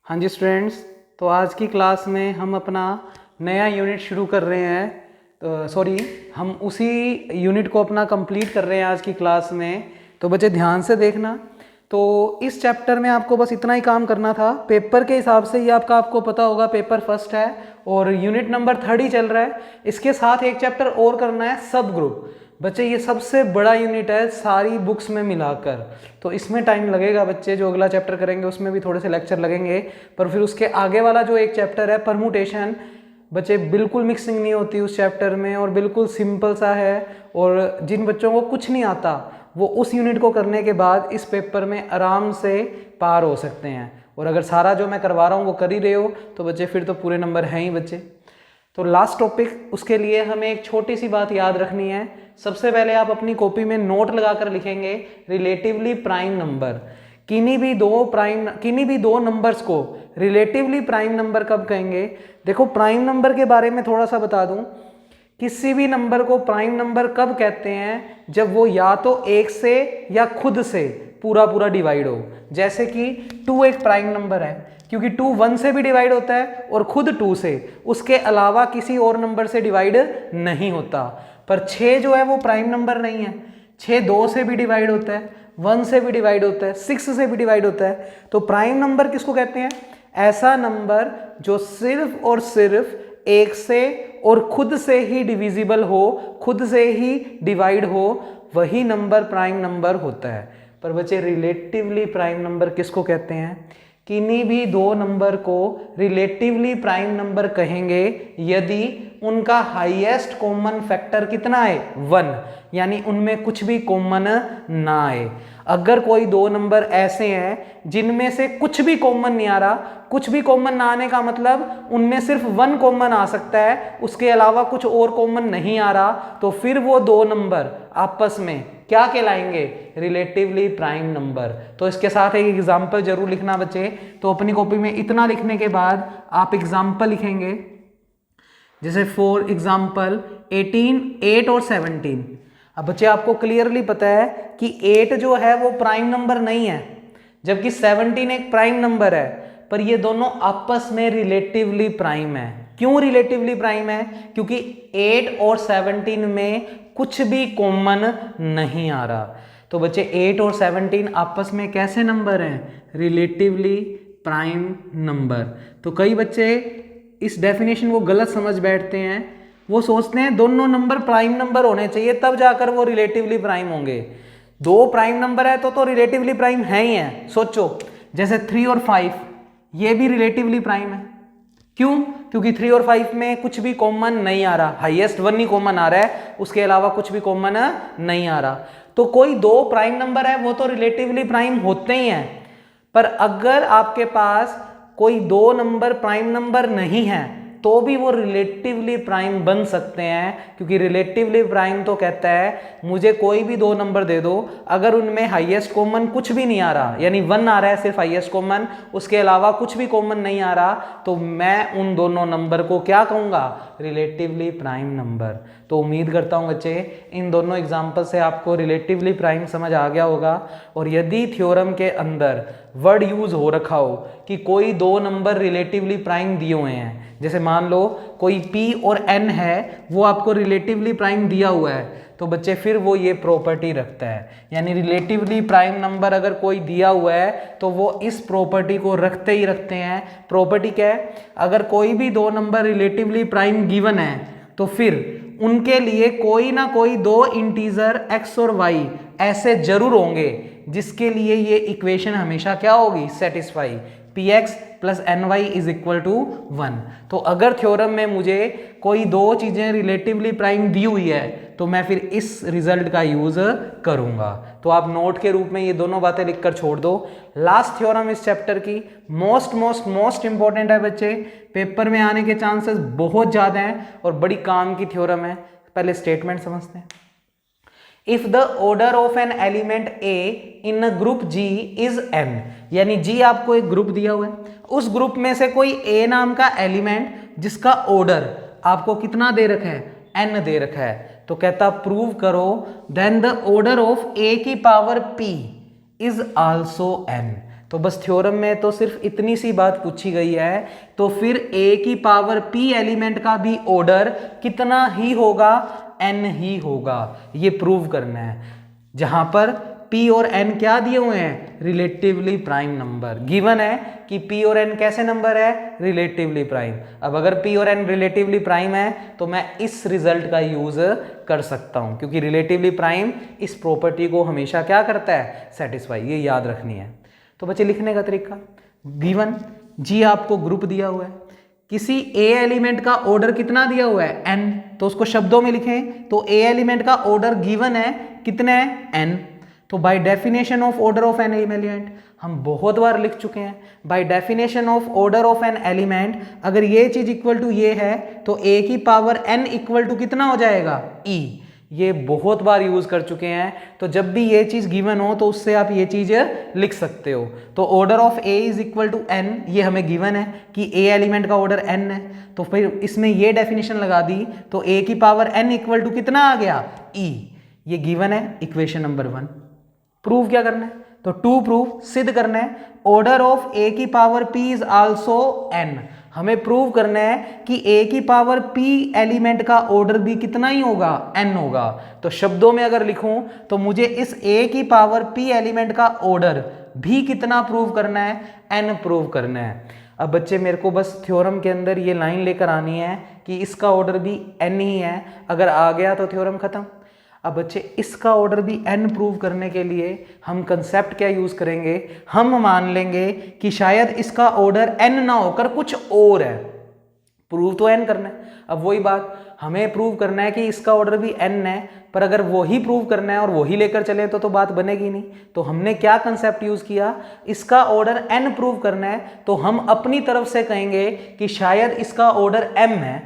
हाँ जी स्टूडेंट्स, तो आज की क्लास में हम अपना नया यूनिट शुरू कर रहे हैं। हम उसी यूनिट को अपना कंप्लीट कर रहे हैं आज की क्लास में। तो बच्चे ध्यान से देखना। तो इस चैप्टर में आपको बस इतना ही काम करना था। पेपर के हिसाब से ये आपको पता होगा, पेपर फर्स्ट है और यूनिट नंबर 3 ही चल रहा है। इसके साथ एक चैप्टर और करना है, सब ग्रुप। बच्चे ये सबसे बड़ा यूनिट है सारी बुक्स में मिलाकर, तो इसमें टाइम लगेगा बच्चे। जो अगला चैप्टर करेंगे उसमें भी थोड़े से लेक्चर लगेंगे, पर फिर उसके आगे वाला जो एक चैप्टर है परमुटेशन, बच्चे बिल्कुल मिक्सिंग नहीं होती उस चैप्टर में और बिल्कुल सिंपल सा है। और जिन बच्चों को कुछ नहीं आता वो उस यूनिट को करने के बाद इस पेपर में आराम से पार हो सकते हैं। और अगर सारा जो मैं करवा रहा हूँ वो कर ही रहे हो तो बच्चे फिर तो पूरे नंबर हैं ही बच्चे। तो लास्ट टॉपिक, उसके लिए हमें एक छोटी सी बात याद रखनी है। सबसे पहले आप अपनी कॉपी में नोट लगाकर लिखेंगे रिलेटिवली प्राइम नंबर। किन्हीं भी दो नंबर्स को रिलेटिवली प्राइम नंबर कब कहेंगे? देखो, प्राइम नंबर के बारे में थोड़ा सा बता दूं। किसी भी नंबर को प्राइम नंबर कब कहते हैं? जब वो या तो 1 से या खुद से पूरा पूरा डिवाइड हो। जैसे कि 2 एक प्राइम नंबर है क्योंकि 2 1 से भी डिवाइड होता है और खुद 2 से, उसके अलावा किसी और नंबर से डिवाइड नहीं होता। पर 6 जो है वो प्राइम नंबर नहीं है। 6 2 से भी डिवाइड होता है, 1 से भी डिवाइड होता है, 6 से भी डिवाइड होता है। तो प्राइम नंबर किसको कहते हैं? ऐसा नंबर जो सिर्फ और सिर्फ 1 से और खुद से ही डिविजिबल हो, खुद से ही डिवाइड हो, वही नंबर प्राइम नंबर होता है। पर बच्चे रिलेटिवली प्राइम नंबर किसको कहते हैं? किन्हीं भी दो नंबर को रिलेटिवली प्राइम नंबर कहेंगे यदि उनका हाईएस्ट कॉमन फैक्टर कितना है? 1, यानी उनमें कुछ भी कॉमन ना आए। अगर कोई दो नंबर ऐसे हैं जिनमें से कुछ भी कॉमन नहीं आ रहा, कुछ भी कॉमन ना आने का मतलब उनमें सिर्फ 1 कॉमन आ सकता है, उसके अलावा कुछ और कॉमन नहीं आ रहा, तो फिर वो दो नंबर आपस में क्या कहलाएंगे? Relatively prime number. तो इसके साथ एक एग्जाम्पल जरूर लिखना बच्चे। तो अपनी कॉपी में इतना लिखने के बाद आप एग्जाम्पल लिखेंगे, जैसे फॉर एग्जाम्पल 18, 8 और 17। अब बच्चे आपको क्लियरली पता है कि 8 जो है वो प्राइम नंबर नहीं है, जबकि 17 एक प्राइम नंबर है, पर ये दोनों आपस में रिलेटिवली प्राइम है। क्यों रिलेटिवली प्राइम है? क्योंकि 8 और 17 में कुछ भी कॉमन नहीं आ रहा। तो बच्चे 8 और 17 आपस में कैसे नंबर हैं? Relatively prime number. तो कई बच्चे इस डेफिनेशन को गलत समझ बैठते हैं। वो सोचते हैं दोनों नंबर प्राइम नंबर होने चाहिए तब जाकर वो रिलेटिवली प्राइम होंगे। दो प्राइम नंबर है तो रिलेटिवली प्राइम है ही है। सोचो, जैसे 3 और 5, ये भी रिलेटिवली प्राइम है। क्यों? क्योंकि 3 और 5 में कुछ भी कॉमन नहीं आ रहा, हाईएस्ट 1 ही कॉमन आ रहा है, उसके अलावा कुछ भी कॉमन नहीं आ रहा। तो कोई दो प्राइम नंबर है वो तो रिलेटिवली प्राइम होते ही हैं। पर अगर आपके पास कोई दो नंबर प्राइम नंबर नहीं है तो भी वो रिलेटिवली प्राइम बन सकते हैं, क्योंकि रिलेटिवली प्राइम तो कहता है मुझे कोई भी दो नंबर दे दो, अगर उनमें हाईएस्ट कॉमन कुछ भी नहीं आ रहा, यानी 1 आ रहा है सिर्फ हाईएस्ट कॉमन, उसके अलावा कुछ भी कॉमन नहीं आ रहा, तो मैं उन दोनों नंबर को क्या कहूँगा? Relatively prime number. तो उम्मीद करता हूँ बच्चे इन दोनों एग्जाम्पल से आपको रिलेटिवली प्राइम समझ आ गया होगा। और यदि थ्योरम के अंदर वर्ड यूज हो रखा हो कि कोई दो नंबर रिलेटिवली प्राइम दिए हुए हैं, जैसे मान लो कोई p और n है, वो आपको रिलेटिवली प्राइम दिया हुआ है, तो बच्चे फिर वो ये प्रॉपर्टी रखता है। यानी रिलेटिवली प्राइम नंबर अगर कोई दिया हुआ है तो वो इस प्रॉपर्टी को रखते ही रखते हैं। प्रॉपर्टी क्या है? अगर कोई भी दो नंबर रिलेटिवली प्राइम गिवन है तो फिर उनके लिए कोई ना कोई दो इंटीजर x और y ऐसे जरूर होंगे जिसके लिए ये इक्वेशन हमेशा क्या होगी? Satisfy. px plus ny is equal to 1। तो अगर थ्योरम में मुझे कोई दो चीजें रिलेटिवली प्राइम दी हुई है तो मैं फिर इस रिजल्ट का यूज करूंगा। तो आप नोट के रूप में ये दोनों बातें लिखकर छोड़ दो। लास्ट थ्योरम इस चैप्टर की मोस्ट इंपॉर्टेंट है बच्चे, पेपर में आने के चांसेस बहुत ज्यादा हैं और बड़ी काम की थ्योरम है। पहले स्टेटमेंट समझते हैं। If the order of an element A in a group G is n, यानी G आपको एक ग्रुप दिया हुआ है, उस ग्रुप में से कोई A नाम का एलिमेंट जिसका ऑर्डर आपको कितना दे रखा है? n दे रखा है, तो कहता प्रूव करो then the order of A की power P is also n। तो बस थ्योरम में तो सिर्फ इतनी सी बात पूछी गई है, तो फिर a की पावर p एलिमेंट का भी ऑर्डर कितना ही होगा, n ही होगा, ये प्रूव करना है। जहां पर p और n क्या दिए हुए हैं, रिलेटिवली प्राइम नंबर। गिवन है कि p और n कैसे नंबर है, रिलेटिवली प्राइम। अब अगर p और n रिलेटिवली प्राइम है तो मैं इस रिजल्ट का यूज कर सकता हूं, क्योंकि रिलेटिवली प्राइम इस प्रॉपर्टी को हमेशा क्या करता है, सेटिस्फाई। ये याद रखनी है। तो बच्चे लिखने का तरीका, गिवन जी आपको ग्रुप दिया हुआ है, किसी a एलिमेंट का ऑर्डर कितना दिया हुआ है, n, तो उसको शब्दों में लिखें तो a एलिमेंट का ऑर्डर गिवन है, कितने है, n। तो bye definition of order of n element, हम बहुत बार लिख चुके हैं, bye definition of order of n element, अगर ये चीज इक्वल टू ये है तो a की पावर n इक्वल टू कितना हो जाएगा, e। ये बहुत बार यूज कर चुके हैं, तो जब भी ये चीज गिवन हो तो उससे आप ये चीज लिख सकते हो। तो order of a is equal to n, ये हमें गिवन है कि a एलिमेंट का ऑर्डर n है, तो फिर इसमें ये डेफिनेशन लगा दी तो a की पावर n इक्वल टू कितना आ गया, e। ये गिवन है इक्वेशन नंबर 1। प्रूव क्या करना है, तो टू प्रूव, सिद्ध करना है ऑर्डर ऑफ a की power p is also n। हमें प्रूव करना है कि a की पावर p एलिमेंट का ऑर्डर भी कितना ही होगा, n होगा। तो शब्दों में अगर लिखूं तो मुझे इस a की पावर p एलिमेंट का ऑर्डर भी कितना प्रूव करना है, n प्रूव करना है। अब बच्चे मेरे को बस थ्योरम के अंदर ये लाइन लेकर आनी है कि इसका ऑर्डर भी n ही है, अगर आ गया तो थ्योरम खत्म। अब बच्चे इसका ऑर्डर भी n प्रूव करने के लिए हम कंसेप्ट क्या यूज करेंगे, हम मान लेंगे कि शायद इसका ऑर्डर n ना होकर कुछ और है। प्रूव तो n करना है, अब वही बात हमें प्रूव करना है कि इसका ऑर्डर भी n है, पर अगर वही प्रूव करना है और वही लेकर चले तो बात बनेगी नहीं। तो हमने क्या कंसेप्ट यूज किया, इसका ऑर्डर n प्रूव करना है तो हम अपनी तरफ से कहेंगे कि शायद इसका ऑर्डर m है,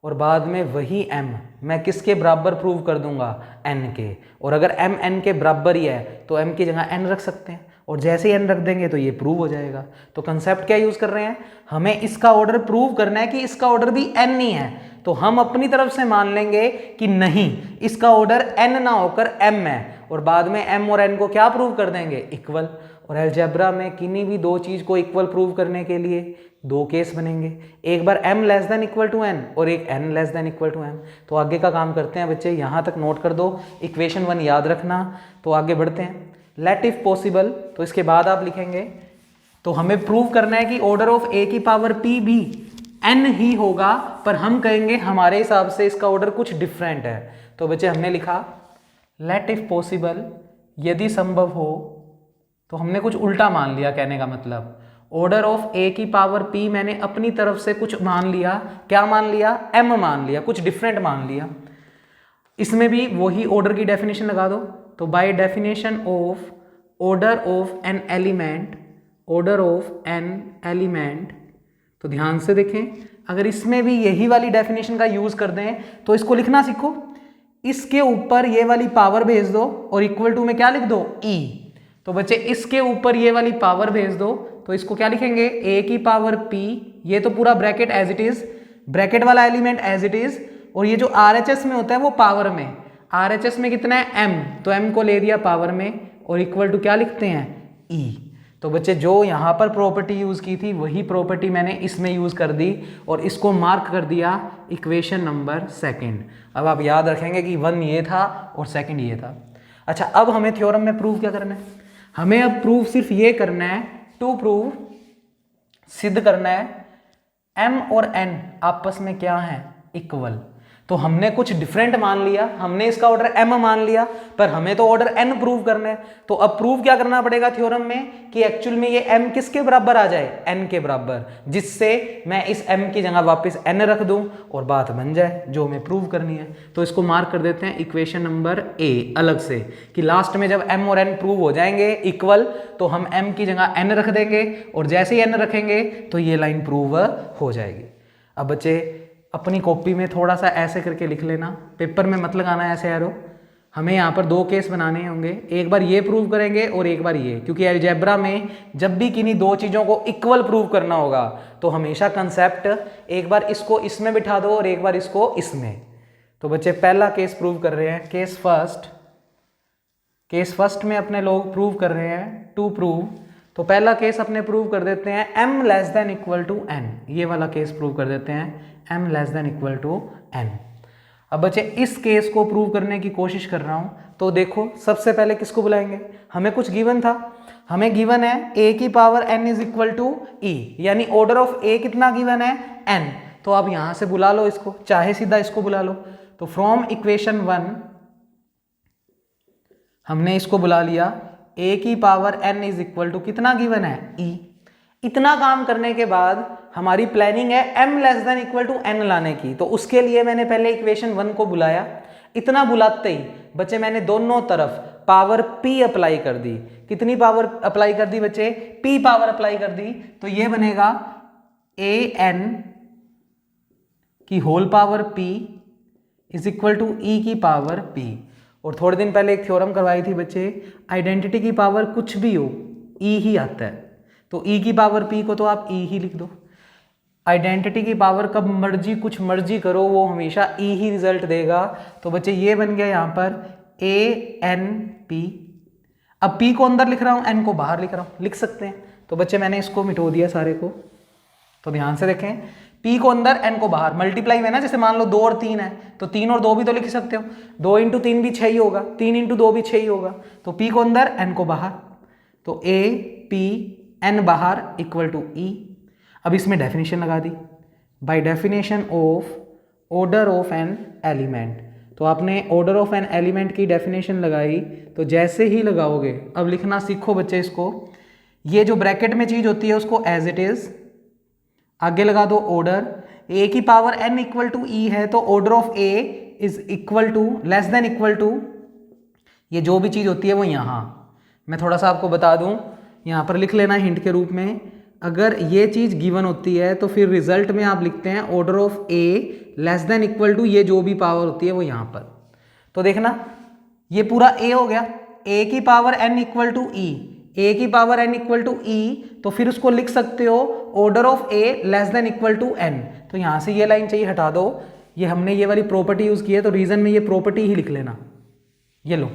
और बाद में वही m मैं किसके बराबर प्रूव कर दूंगा, n के। और अगर m n के बराबर ही है तो m की जगह n रख सकते हैं, और जैसे ही n रख देंगे तो ये प्रूव हो जाएगा। तो कंसेप्ट क्या यूज कर रहे हैं, हमें इसका ऑर्डर प्रूव करना है कि इसका ऑर्डर भी n ही है, तो हम अपनी तरफ से मान लेंगे कि नहीं, इसका ऑर्डर n ना होकर m है, और बाद में m और n को क्या प्रूव कर देंगे, इक्वल। और अलजेब्रा में किन्हीं भी दो चीज को इक्वल प्रूव करने के लिए दो केस बनेंगे, एक बार m less than equal to n और एक n less than equal to m। तो आगे का काम करते हैं बच्चे, यहाँ तक नोट कर दो, इक्वेशन 1 याद रखना। तो आगे बढ़ते हैं, लेट इफ पॉसिबल, तो इसके बाद आप लिखेंगे, तो हमें प्रूव करना है कि ऑर्डर ऑफ a की पावर p भी n ही होगा, पर हम कहेंगे हमारे हिसाब से इसका ऑर्डर कुछ डिफरेंट है। तो बच्चे हमने लिखा लेट इफ पॉसिबल, यदि संभव हो, तो हमने कुछ उल्टा मान लिया, कहने का मतलब ऑर्डर ऑफ a की पावर p मैंने अपनी तरफ से कुछ मान लिया, क्या मान लिया, m मान लिया, कुछ डिफरेंट मान लिया। इसमें भी वही ऑर्डर की डेफिनेशन लगा दो, तो bye definition of order of n element, order of n element, तो ध्यान से देखें, अगर इसमें भी यही वाली डेफिनेशन का यूज कर दें तो इसको लिखना सीखो, इसके ऊपर ये वाली पावर भेज दो और इक्वल टू में क्या लिख दो, e। तो बच्चे इसके ऊपर ये वाली पावर भेज दो, तो इसको क्या लिखेंगे, a की पावर p, ये तो पूरा bracket as it is, bracket वाला एलिमेंट एज इट इज, और ये जो RHS में होता है वो पावर में, RHS में कितना है, m, तो m को ले दिया पावर में, और इक्वल टू क्या लिखते हैं, e। तो बच्चे जो यहाँ पर प्रॉपर्टी यूज की थी वही प्रॉपर्टी मैंने इसमें यूज कर दी, और इसको मार्क कर दिया इक्वेशन नंबर 2। अब आप याद रखेंगे कि 1 ये था और 2 ये था। अच्छा, अब हमें थ्योरम में प्रूव क्या करना है, हमें अब प्रूव सिर्फ ये करना है, टू प्रूव, सिद्ध करना है m और n आपस में क्या है, इक्वल। तो हमने कुछ डिफरेंट मान लिया, हमने इसका ऑर्डर m मान लिया, पर हमें तो ऑर्डर n प्रूव करना है। तो अब प्रूव क्या करना पड़ेगा थ्योरम में, कि एक्चुअल में ये m किसके बराबर आ जाए, n के बराबर, जिससे मैं इस m की जगह वापस n रख दूं और बात बन जाए जो हमें प्रूव करनी है। तो इसको मार्क कर देते हैं इक्वेशन नंबर a अलग से, कि लास्ट में जब m और n प्रूव हो जाएंगे इक्वल तो हम m की जगह n रख देंगे, और जैसे ही n रखेंगे तो ये लाइन प्रूव हो जाएगी। अब बच्चे अपनी कॉपी में थोड़ा सा ऐसे करके लिख लेना, पेपर में मत लगाना ऐसे एरो। हमें यहाँ पर 2 केस बनाने होंगे, एक बार ये प्रूव करेंगे और एक बार ये, क्योंकि अलजेब्रा में जब भी किन्हीं दो चीज़ों को इक्वल प्रूव करना होगा तो हमेशा कंसेप्ट एक बार इसको इसमें बिठा दो और एक बार इसको इसमें। तो बच्चे पहला केस प्रूव कर रहे हैं, केस फर्स्ट में अपने लोग प्रूव कर रहे हैं, टू प्रूव तो पहला केस अपने प्रूव कर देते हैं m less than equal to n, ये वाला केस प्रूव कर देते हैं m less than equal to n। अब बच्चे इस केस को प्रूव करने की कोशिश कर रहा हूँ। तो देखो सबसे पहले किसको बुलाएंगे, हमें कुछ गिवन था, हमें गिवन है a की power n is equal to e, यानी ऑर्डर ऑफ a कितना गिवन है n। तो आप यहां से बुला लो इसको, चाहे सीधा इसको बुला लो। तो फ्रॉम इक्वेशन 1 हमने इसको बुला लिया, a की power n is equal to कितना गिवन है e। इतना काम करने के बाद हमारी प्लानिंग है m less than equal to n लाने की। तो उसके लिए मैंने पहले इक्वेशन 1 को बुलाया। इतना बुलाते ही बच्चे मैंने दोनों तरफ पावर p अप्लाई कर दी। कितनी पावर अप्लाई कर दी बच्चे, p पावर अप्लाई कर दी। तो ये बनेगा an की whole power p is equal to e की पावर p। और थोड़े दिन पहले एक थ्योरम करवाई थी बच्चे, आइडेंटिटी की पावर कुछ भी हो e ही आता है। तो e की पावर p को तो आप e ही लिख दो। आइडेंटिटी की पावर कब मर्जी कुछ मर्जी करो वो हमेशा e ही रिजल्ट देगा। तो बच्चे ये बन गया यहाँ पर ANP। अब p को अंदर लिख रहा हूँ, n को बाहर लिख रहा हूँ, लिख सकते हैं। तो बच्चे मैंने इसको मिटो दिया सारे को। तो ध्यान से देखें, p को अंदर n को बाहर, मल्टीप्लाई में ना, जैसे मान लो 2 और 3 है तो 3 और 2 भी तो लिख सकते हो। 2 इंटू 3 भी 6 ही होगा, 3 इंटू 2 भी 6 ही होगा। तो p को अंदर n को बाहर, तो AP n बाहर इक्वल टू e। अब इसमें डेफिनेशन लगा दी, by definition of order of n element. तो आपने ऑर्डर ऑफ एन एलिमेंट की डेफिनेशन लगाई। तो जैसे ही लगाओगे, अब लिखना सीखो बच्चे इसको, ये जो ब्रैकेट में चीज होती है उसको एज इट इज आगे लगा दो। ऑर्डर a की power n equal to e है, तो order of a is equal to less than equal to, ये जो भी चीज होती है वो यहाँ, मैं थोड़ा सा आपको बता दूं, यहाँ पर लिख लेना हिंट के रूप में। अगर ये चीज गिवन होती है तो फिर रिजल्ट में आप लिखते हैं order of a less than equal to ये जो भी पावर होती है वो यहाँ पर। तो देखना ये पूरा a हो गया, a की power n equal to e, a की power n equal to e। तो फिर उसको लिख सकते हो order of a less than equal to n। तो यहाँ से ये लाइन चाहिए हटा दो, ये हमने ये वाली प्रॉपर्टी यूज की है तो रीजन में ये प्रॉपर्टी ही लिख लेना। ये लो,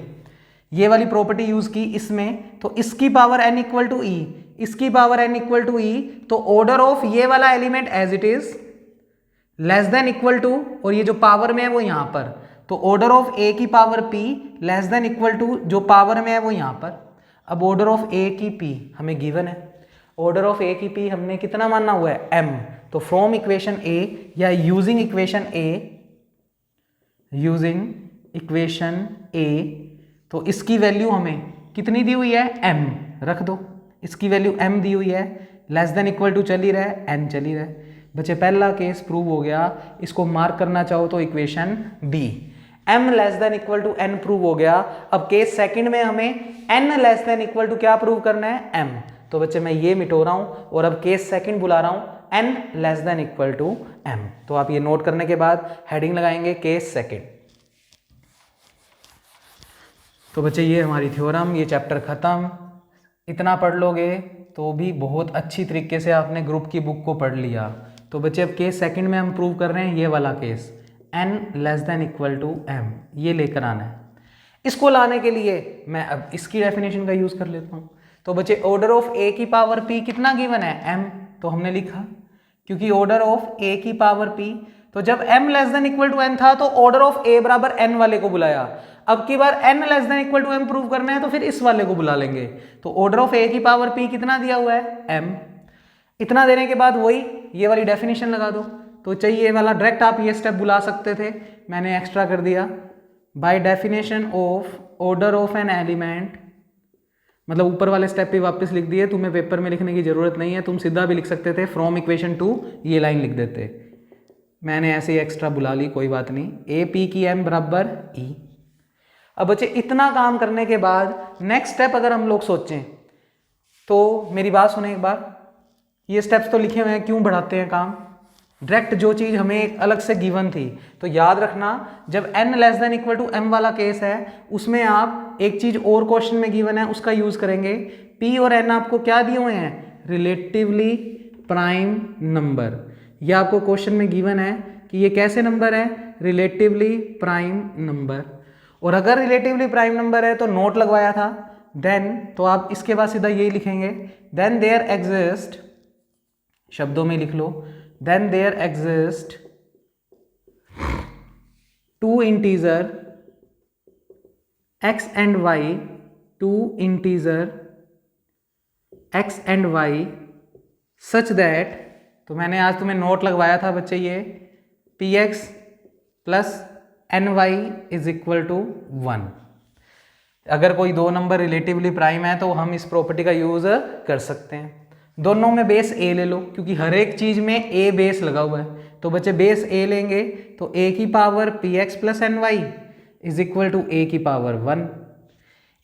ये वाली प्रॉपर्टी यूज की इसमें, तो इसकी power n equal to e, इसकी power n equal to e। तो ऑर्डर ऑफ ये वाला element as it is less than equal to, और ये जो पावर में है वो यहाँ पर, तो ऑर्डर ऑफ a की power p less than equal to जो पावर में है वो यहाँ पर। अब ऑर्डर ऑफ a की p हमें गिवन है, ऑर्डर ऑफ a की p हमने कितना मानना हुआ है m। तो फ्रॉम इक्वेशन a या यूजिंग इक्वेशन a, तो इसकी वैल्यू हमें कितनी दी हुई है m, रख दो। इसकी वैल्यू m दी हुई है, लेस देन इक्वल टू चल ही रहा है, n चल ही रहा है। बच्चे पहला केस प्रूव हो गया। इसको मार्क करना चाहो तो equation b, m less than equal to n prove हो गया। अब केस सेकंड में हमें n less than equal to क्या प्रूव करना है m। तो बच्चे मैं ये मिटो रहा हूं और अब केस सेकंड बुला रहा हूं n less than equal to m। तो आप ये नोट करने के बाद हेडिंग लगाएंगे केस सेकंड। तो बच्चे ये हमारी थ्योरम, ये चैप्टर खत्म। इतना पढ़ लोगे तो भी बहुत अच्छी तरीके से आपने ग्रुप की बुक को पढ़ लिया। तो बच्चे अब केस सेकंड में हम प्रूव कर रहे हैं ये वाला case, n less than equal to m, ये लेकर आना है। इसको लाने के लिए मैं अब इसकी डेफिनेशन का यूज कर लेता हूँ। तो बच्चे ऑर्डर ऑफ a की पावर p कितना गिवन है m, तो हमने लिखा क्योंकि ऑर्डर ऑफ a की पावर p, तो जब m less than equal to n था तो ऑर्डर ऑफ a बराबर n वाले को बुलाया। अब की बार n less than equal to m prove करना है तो फिर इस वाले को बुला लेंगे। तो ऑर्डर ऑफ a की पावर p कितना दिया हुआ है m। इतना देने के बाद वही ये वाली डेफिनेशन लगा दो। तो चाहिए वाला डायरेक्ट आप ये स्टेप बुला सकते थे, मैंने एक्स्ट्रा कर दिया। Bye definition of order of n element, मतलब ऊपर वाले स्टेप पे वापस लिख दिए, तुम्हें पेपर में लिखने की जरूरत नहीं है, तुम सीधा भी लिख सकते थे फ्रॉम इक्वेशन 2 ये लाइन लिख देते। मैंने ऐसे ही एक्स्ट्रा बुला ली, कोई बात नहीं। ए पी की एम बराबर ई। अब बच्चे इतना काम करने के बाद नेक्स्ट स्टेप अगर हम लोग सोचें तो मेरी बात सुने एक बार, ये स्टेप्स तो लिखे हुए हैं, क्यों बढ़ाते हैं काम। डायरेक्ट जो चीज हमें एक अलग से गिवन थी, तो याद रखना जब n less than equal to m वाला केस है उसमें आप एक चीज और क्वेश्चन में गिवन है उसका यूज करेंगे। p और n आपको क्या दिए हुए हैं, रिलेटिवली प्राइम नंबर। ये आपको क्वेश्चन में गिवन है कि ये कैसे नंबर है, रिलेटिवली प्राइम नंबर। और अगर रिलेटिवली प्राइम नंबर है तो नोट लगवाया था, देन तो आप इसके बाद सीधा यही लिखेंगे, देन देयर एग्जिस्ट, शब्दों में लिख लो, then there exist two integer x and y, two integer x and y such that, तो मैंने आज तुम्हें नोट लगवाया था बच्चे ये px plus ny is equal to 1। अगर कोई दो नंबर रिलेटिवली प्राइम है तो हम इस प्रॉपर्टी का यूज कर सकते हैं। दोनों में बेस a ले लो, क्योंकि हर एक चीज में a बेस लगा हुआ है, तो बच्चे बेस a लेंगे तो a की power px plus ny is equal to a की पावर 1।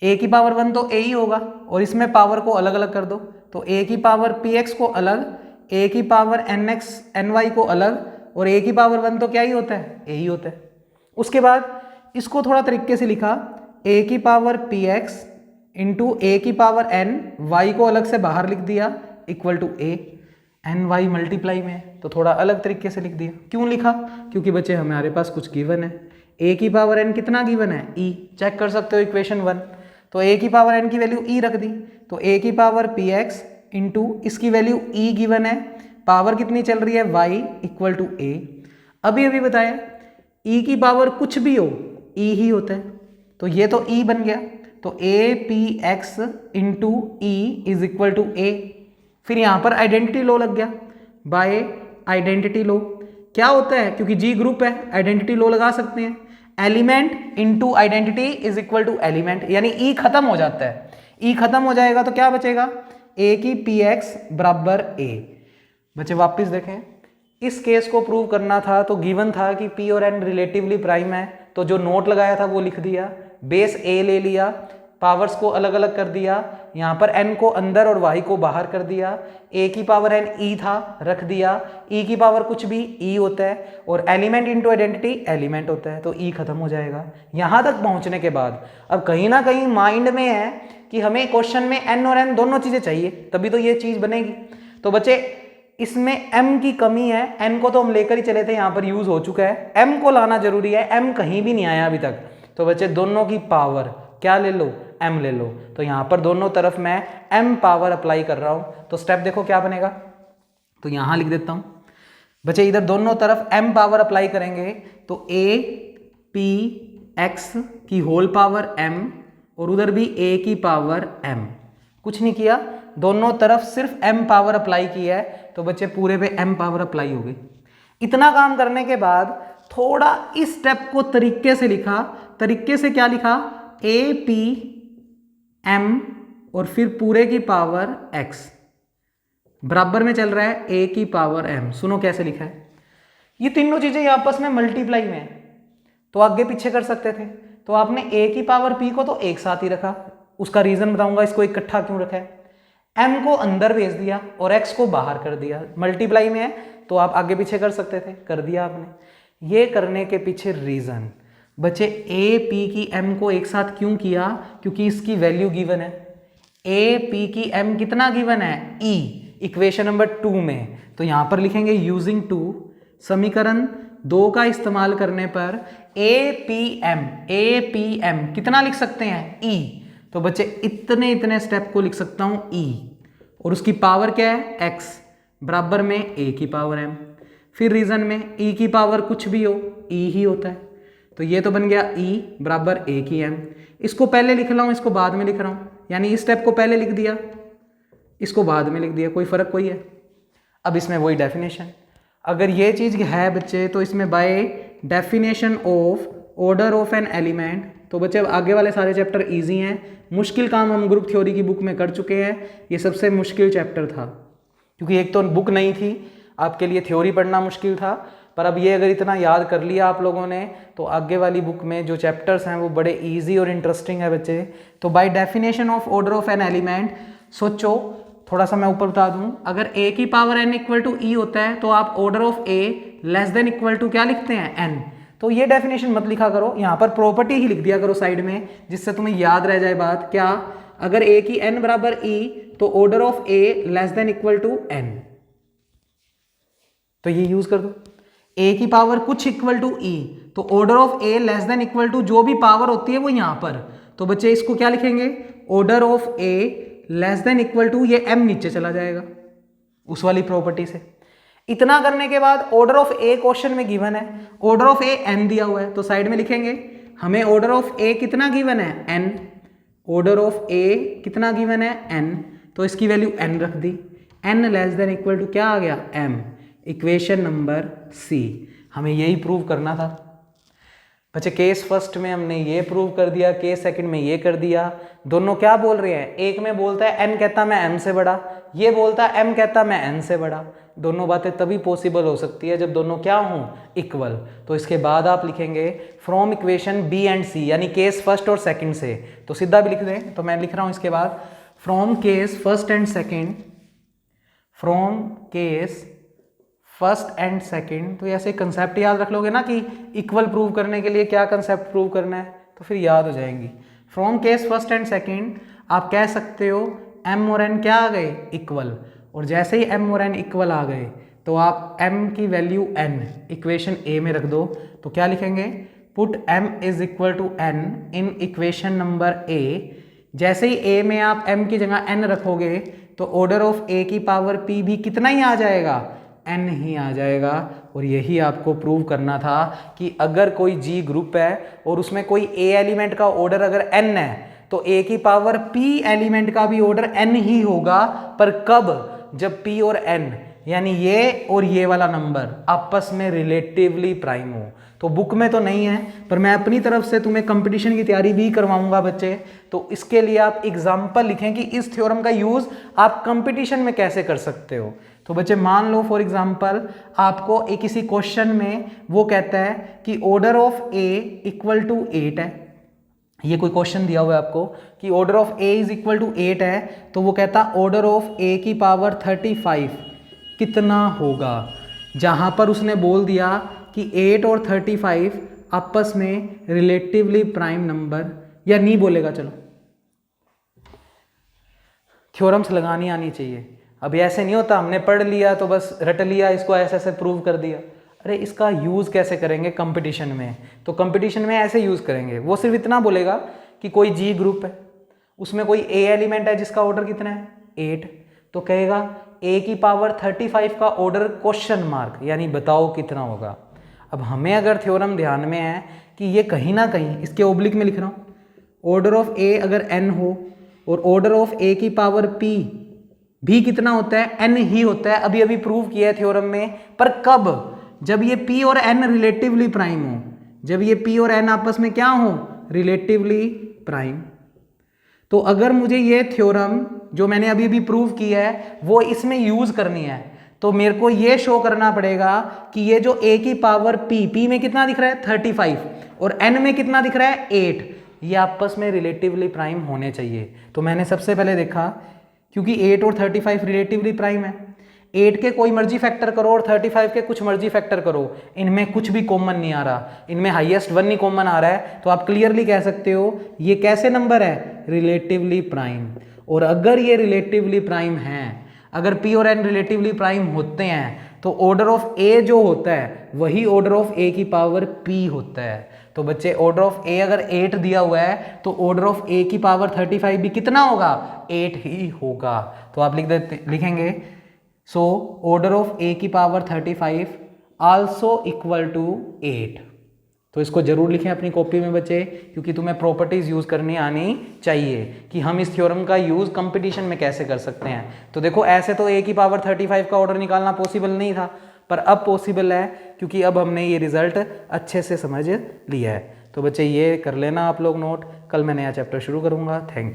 a की पावर 1 तो a ही होगा, और इसमें पावर को अलग अलग कर दो, तो a की पावर px को अलग, a की पावर nx ny को अलग, और a की पावर 1 तो क्या ही होता है, a ही होता है। उसके बाद इसको थोड़ा तरीके से लिखा, a की पावर px इंटू a की पावर n, y को अलग से बाहर लिख दिया equal to a, ny multiply में तो थोड़ा अलग तरीके से लिख दिया। क्यों लिखा, क्योंकि बच्चे हमारे पास कुछ गिवन है, a की पावर n कितना गिवन है, e, चेक कर सकते हो इक्वेशन 1, तो a की पावर n की वैल्यू e रख दी, तो a की पावर px इंटू इसकी वैल्यू e गिवन है, पावर कितनी चल रही है y इक्वल टू a। अभी अभी बताया e की पावर कुछ भी हो e ही होता है, तो ये तो e बन गया, तो a px into e is equal to a। फिर यहाँ पर आइडेंटिटी लॉ लग गया, बाय आइडेंटिटी लॉ क्या होता है, क्योंकि जी ग्रुप है आइडेंटिटी लॉ लगा सकते हैं, element into identity is equal to element, यानी ई खत्म हो जाता है, ई खत्म हो जाएगा तो क्या बचेगा, ए की px बराबर a। बच्चे वापस देखें, इस केस को प्रूव करना था तो गिवन था कि p और n रिलेटिवली प्राइम है, तो जो नोट लगाया था वो लिख दिया, बेस a ले लिया, पावर्स को अलग अलग कर दिया, यहाँ पर n को अंदर और y को बाहर कर दिया, a की पावर n e था रख दिया, e की पावर कुछ भी e होता है, और एलिमेंट इनटू आइडेंटिटी एलिमेंट होता है, तो e खत्म हो जाएगा। यहाँ तक पहुँचने के बाद अब कहीं ना कहीं माइंड में है कि हमें क्वेश्चन में n और n दोनों चीज़ें चाहिए, तभी तो ये चीज़ बनेगी। तो बच्चे इसमें m की कमी है, n को तो हम लेकर ही चले थे, यहाँ पर यूज हो चुका है, m को लाना जरूरी है, m कहीं भी नहीं आया अभी तक। तो बच्चे दोनों की पावर क्या ले लो, m ले लो, तो यहाँ पर दोनों तरफ मैं m पावर अप्लाई कर रहा हूँ, तो स्टेप देखो क्या बनेगा, तो यहाँ लिख देता हूँ बच्चे, इधर दोनों तरफ m पावर अप्लाई करेंगे तो a p x की होल पावर m, और उधर भी a की पावर m, कुछ नहीं किया, दोनों तरफ सिर्फ m पावर अप्लाई किया है, तो बच्चे पूरे पे m पावर अप्लाई हो गई। इतना काम करने के बाद थोड़ा इस स्टेप को तरीके से लिखा, तरीके से क्या लिखा, a p m और फिर पूरे की पावर x बराबर में चल रहा है a की पावर m। सुनो कैसे लिखा है, ये तीनों चीजें आपस में मल्टीप्लाई में है, तो आगे पीछे कर सकते थे, तो आपने a की पावर p को तो एक साथ ही रखा, उसका रीजन बताऊंगा इसको इकट्ठा क्यों रखा है, m को अंदर भेज दिया और x को बाहर कर दिया, मल्टीप्लाई में है तो आप आगे पीछे कर सकते थे, कर दिया आपने। ये करने के पीछे रीजन बच्चे, a p की m को एक साथ क्यों किया, क्योंकि इसकी वैल्यू गिवन है, a p की m कितना गिवन है, e, इक्वेशन नंबर 2 में, तो यहां पर लिखेंगे यूजिंग 2, समीकरण 2 का इस्तेमाल करने पर a p m कितना लिख सकते हैं, e, तो बच्चे इतने इतने स्टेप को लिख सकता हूं e, और उसकी पावर क्या है, x बराबर में a की पावर m। फिर रीजन में e की पावर कुछ भी हो e ही होता है, तो ये तो बन गया e बराबर a की m। इसको पहले लिख रहा हूँ, इसको बाद में लिख रहा हूँ, यानी इस स्टेप को पहले लिख दिया, इसको बाद में लिख दिया, कोई फर्क कोई है। अब इसमें वही डेफिनेशन, अगर ये चीज़ है बच्चे तो इसमें bye definition of order of n element, तो बच्चे आगे वाले सारे चैप्टर इजी हैं, मुश्किल काम हम ग्रुप थ्योरी की बुक में कर चुके हैं, ये सबसे मुश्किल चैप्टर था, क्योंकि एक तो बुक नहीं थी, आपके लिए थ्योरी पढ़ना मुश्किल था, पर अब ये अगर इतना याद कर लिया आप लोगों ने तो आगे वाली बुक में जो चैप्टर्स हैं वो बड़े इजी और इंटरेस्टिंग है बच्चे। तो bye definition of order of n element, सोचो थोड़ा सा मैं ऊपर बता दूं, अगर a की power n equal to e होता है तो आप order of a less than equal to क्या लिखते हैं, n। तो ये डेफिनेशन मत लिखा करो, यहाँ पर प्रॉपर्टी ही लिख दिया करो साइड में, जिससे तुम्हें याद रह जाए बात क्या, अगर a की n बराबर e तो order of a less than equal to n, तो ये यूज कर दो। a की पावर कुछ इक्वल टू e तो order of a less than equal to जो भी पावर होती है वो यहाँ पर, तो बच्चे इसको क्या लिखेंगे, order of A less than equal to, ये m नीचे चला जाएगा उस वाली प्रॉपर्टी से। इतना करने के बाद ऑर्डर ऑफ ए क्वेश्चन में गिवन है, ऑर्डर ऑफ ए n दिया हुआ है, तो साइड में लिखेंगे हमें ऑर्डर ऑफ ए कितना गिवन है, n, ऑर्डर ऑफ ए कितना गिवन है, n, तो इसकी वैल्यू n रख दी, n less than equal to क्या आ गया, m, इक्वेशन नंबर सी। हमें यही प्रूव करना था बच्चे। केस फर्स्ट में हमने ये प्रूव कर दिया, केस सेकंड में ये कर दिया। दोनों क्या बोल रहे हैं, एक में बोलता है n कहता मैं m से बड़ा, ये बोलता है m कहता मैं n से बड़ा। दोनों बातें तभी पॉसिबल हो सकती है जब दोनों क्या हों, इक्वल। तो इसके बाद आप लिखेंगे फ्रॉम इक्वेशन बी एंड सी, यानी केस फर्स्ट और सेकंड से। तो सीधा भी लिख दें, तो मैं लिख रहा हूं इसके बाद from case first and second, from case first and second. तो ऐसे कंसेप्ट याद रख लोगे ना कि इक्वल प्रूव करने के लिए क्या कंसेप्ट प्रूव करना है, तो फिर याद हो जाएंगी। From case first and second आप कह सकते हो m और n क्या आ गए, इक्वल, और जैसे ही m और n इक्वल आ गए तो आप m की वैल्यू n इक्वेशन a में रख दो। तो क्या लिखेंगे, put m is equal to n in equation number a। जैसे ही a में आप m की जगह n रखोगे तो ऑर्डर ऑफ a की पावर p भी कितना ही आ जाएगा, n ही आ जाएगा। और यही आपको प्रूव करना था कि अगर कोई g ग्रुप है और उसमें कोई a एलिमेंट का ऑर्डर अगर n है तो a की पावर p एलिमेंट का भी ऑर्डर n ही होगा। पर कब, जब p और n यानी ये और ये वाला नंबर आपस में रिलेटिवली प्राइम हो। तो बुक में तो नहीं है, पर मैं अपनी तरफ से तुम्हें कंपटीशन की तैयारी भी करवाऊंगा बच्चे। तो इसके लिए आप एग्जाम्पल लिखें कि इस थ्योरम का यूज आप कंपटीशन में कैसे कर सकते हो। तो बच्चे मान लो फॉर एग्जाम्पल आपको एक किसी क्वेश्चन में वो कहता है कि order of A equal to 8 है। ये कोई क्वेश्चन दिया हुआ है आपको कि order of A is equal to 8 है, तो वो कहता ऑर्डर ऑफ ए की पावर 35 कितना होगा। जहां पर उसने बोल दिया कि 8 और 35 आपस में रिलेटिवली प्राइम नंबर, या नहीं बोलेगा, चलो थ्योरम्स लगानी आनी चाहिए। अभी ऐसे नहीं होता हमने पढ़ लिया तो बस रट लिया, इसको ऐसे ऐसे प्रूव कर दिया। अरे इसका यूज़ कैसे करेंगे कंपटीशन में, तो कंपटीशन में ऐसे यूज़ करेंगे। वो सिर्फ इतना बोलेगा कि कोई जी ग्रुप है, उसमें कोई ए एलिमेंट है जिसका ऑर्डर कितना है 8, तो कहेगा ए की पावर 35 का ऑर्डर क्वेश्चन मार्क, यानी बताओ कितना होगा। अब हमें अगर थ्योरम ध्यान में है कि ये कहीं ना कहीं, इसके ओब्लिक में लिख रहा हूँ, ऑर्डर ऑफ ए अगर n हो और ऑर्डर ऑफ ए की पावर p भी कितना होता है, n ही होता है। अभी अभी प्रूव किया है थ्योरम में। पर कब, जब ये p और n रिलेटिवली प्राइम हो, जब ये p और n आपस में क्या हो, रिलेटिवली प्राइम। तो अगर मुझे ये थ्योरम जो मैंने अभी अभी प्रूव किया है वो इसमें यूज करनी है, तो मेरे को ये शो करना पड़ेगा कि ये जो a की पावर p में कितना दिख रहा है 35 और n में कितना दिख रहा है 8, ये आपस में रिलेटिवली प्राइम होने चाहिए। तो मैंने सबसे पहले देखा क्योंकि 8 और 35 रिलेटिवली प्राइम है, 8 के कोई मर्जी फैक्टर करो और 35 के कुछ मर्जी फैक्टर करो, इनमें कुछ भी कॉमन नहीं आ रहा, इनमें हाईएस्ट 1 ही कॉमन आ रहा है। तो आप क्लियरली कह सकते हो ये कैसे नंबर है, रिलेटिवली प्राइम। और अगर ये रिलेटिवली प्राइम है, अगर p और n रिलेटिवली प्राइम होते हैं तो ऑर्डर ऑफ a जो होता है वही ऑर्डर ऑफ a की पावर p होता है। तो बच्चे ऑर्डर ऑफ a अगर 8 दिया हुआ है तो ऑर्डर ऑफ a की पावर 35 भी कितना होगा, 8 ही होगा। तो आप लिखेंगे सो ऑर्डर ऑफ a की पावर 35 आल्सो इक्वल टू 8। तो इसको जरूर लिखें अपनी कॉपी में बच्चे, क्योंकि तुम्हें प्रॉपर्टीज यूज करनी आनी चाहिए कि हम इस थ्योरम का यूज कंपटीशन में कैसे कर सकते हैं। तो देखो ऐसे तो a की पावर 35 का ऑर्डर निकालना पॉसिबल नहीं था, पर अब पॉसिबल है क्योंकि अब हमने ये रिजल्ट अच्छे से समझ लिया है। तो बच्चे ये कर लेना आप लोग नोट, कल मैं नया चैप्टर शुरू करूँगा। Thank you.